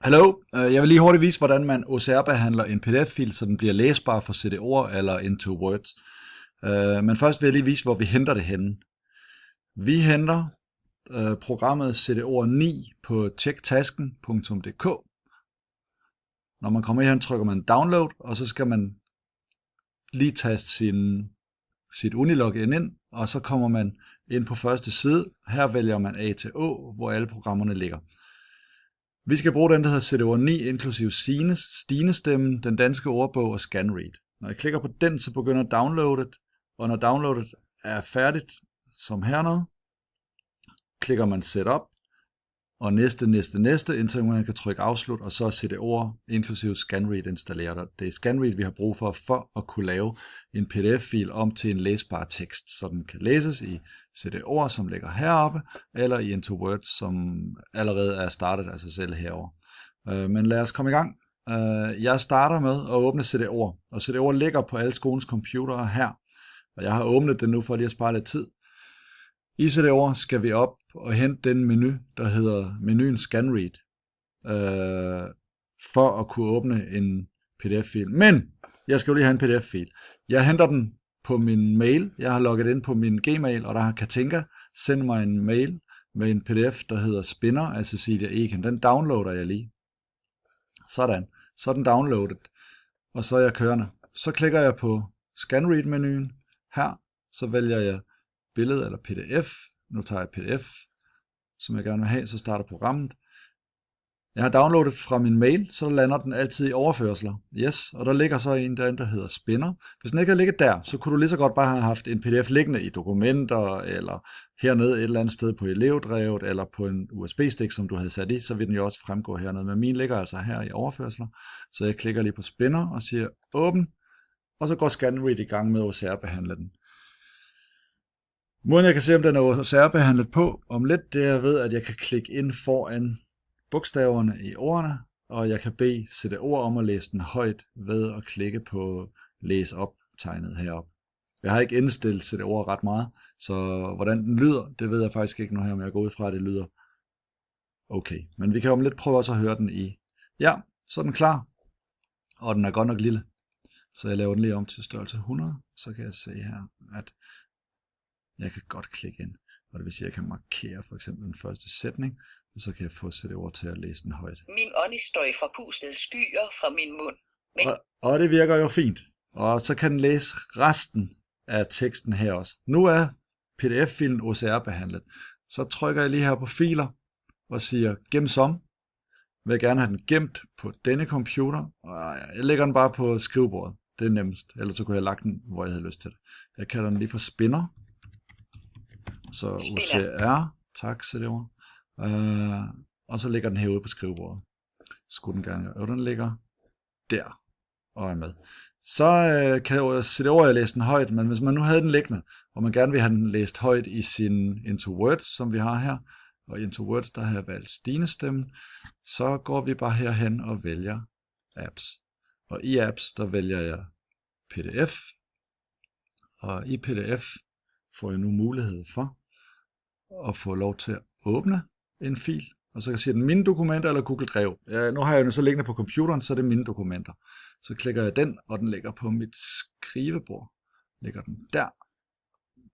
Hallo, jeg vil lige hurtigt vise, hvordan man OCR-behandler en PDF-fil, så den bliver læsbar for CD'er eller into Word. Men først vil jeg lige vise, hvor vi henter det henne. Vi henter programmet CD'er 9 på checktasken.dk. Når man kommer her, trykker man download, og så skal man lige taste sit Unilogin ind, og så kommer man ind på første side. Her vælger man A til Å, hvor alle programmerne ligger. Vi skal bruge den, der hedder CD'er 9, inklusive Stinestemmen, den danske ordbog og ScanRead. Når jeg klikker på den, så begynder downloadet, og når downloadet er færdigt, som hernede, klikker man Setup, og næste, indtil man kan trykke afslut, og så er CD'er, inklusive ScanRead, installeret. Det er ScanRead, vi har brug for at kunne lave en PDF-fil om til en læsbar tekst, så den kan læses i CD'er, som ligger heroppe, eller i Into Word, som allerede er startet af sig selv herover. Men lad os komme i gang. Jeg starter med at åbne CD'er, og CD'er ligger på alle skolens computere her, og jeg har åbnet den nu for lige at spare lidt tid. I CD'er skal vi op og hente den menu, der hedder menuen ScanRead, for at kunne åbne en PDF-fil. Men jeg skal jo lige have en PDF-fil. Jeg henter den på min mail. Jeg har logget ind på min Gmail, og der har Katinka sendt mig en mail med en PDF, der hedder Spinner af Cecilia Eken. Den downloader jeg lige. Sådan. Så er den downloadet. Og så er jeg kørende. Så klikker jeg på ScanRead-menuen. Her så vælger jeg billede eller PDF. Nu tager jeg PDF, som jeg gerne vil have, så starter programmet. Jeg har downloadet fra min mail, så lander den altid i overførsler. Yes, og der ligger så en derinde, der hedder Spinner. Hvis den ikke havde ligget der, så kunne du lige så godt bare have haft en PDF liggende i dokumenter, eller hernede et eller andet sted på elevdrevet, eller på en USB-stik, som du havde sat i, så vil den jo også fremgå hernede. Men min ligger altså her i overførsler, så jeg klikker lige på Spinner og siger åben, og så går ScanRead i gang med at OCR-behandle den. Måden jeg kan se, om den er OCR-behandlet på om lidt, det er ved, at jeg kan klikke ind foran bogstaverne i ordene, og jeg kan bede CD'er om at læse den højt ved at klikke på læs op tegnet heroppe. Jeg har ikke indstillet CD'er ret meget, så hvordan den lyder, det ved jeg faktisk ikke nu her, men jeg går ud fra, at det lyder okay. Men vi kan om lidt prøve også at høre den i. Ja, så er den klar, og den er godt nok lille. Så jeg laver den lige om til størrelse 100, så kan jeg se her, at jeg kan godt klikke ind, og det vil sige, at jeg kan markere for eksempel den første sætning, og så kan jeg få CD'er til at læse den højt. Min ånd står i forpustede skyer fra min mund. Men... Og det virker jo fint. Og så kan den læse resten af teksten her også. Nu er PDF-filen OCR-behandlet. Så trykker jeg lige her på filer og siger gem som. Vil jeg gerne have den gemt på denne computer. Og jeg lægger den bare på skrivebordet. Det er nemmest. Ellers så kunne jeg lagt den, hvor jeg havde lyst til det. Jeg kalder den lige for Spinner. Så OCR. Tak, CD'er. Og så ligger den herude på skrivebordet. Skulle den gerne. Og den ligger der og er med. Så kan jeg CD'er læse den højt, men hvis man nu havde den liggende, og man gerne vil have den læst højt i sin Into Words, som vi har her, og i Into Words, der har jeg valgt Stinestemmen, så går vi bare herhen og vælger Apps. Og i Apps, der vælger jeg PDF, og i PDF får jeg nu mulighed for at få lov til at åbne en fil, og så kan jeg sige, den mine dokumenter eller Google Drive. Ja, nu har jeg den så liggende på computeren, så er det mine dokumenter. Så klikker jeg den, og den ligger på mit skrivebord. Ligger den der,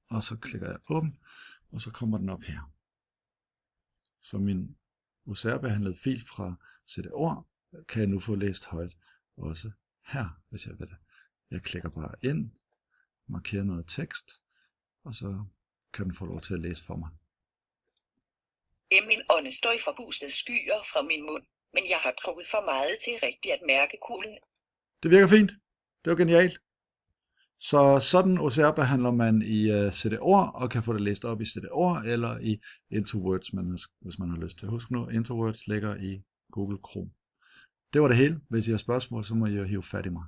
og så klikker jeg åben, og så kommer den op her. Så min OCR-behandlede fil fra CD'er kan jeg nu få læst højt også her, hvis jeg vil det. Jeg klikker bare ind, markerer noget tekst, og så kan den få lov til at læse for mig. Min ånd står i forpustede skyer fra min mund, men jeg har drukket for meget til rigtigt at mærke kulden. Det virker fint. Det var genialt. Så sådan OCR-behandler man i CD'er, og kan få det læst op i CD'er eller i Into Words, hvis man har lyst til. Husk nu, Into Words ligger i Google Chrome. Det var det hele. Hvis I har spørgsmål, så må I hive fat i mig.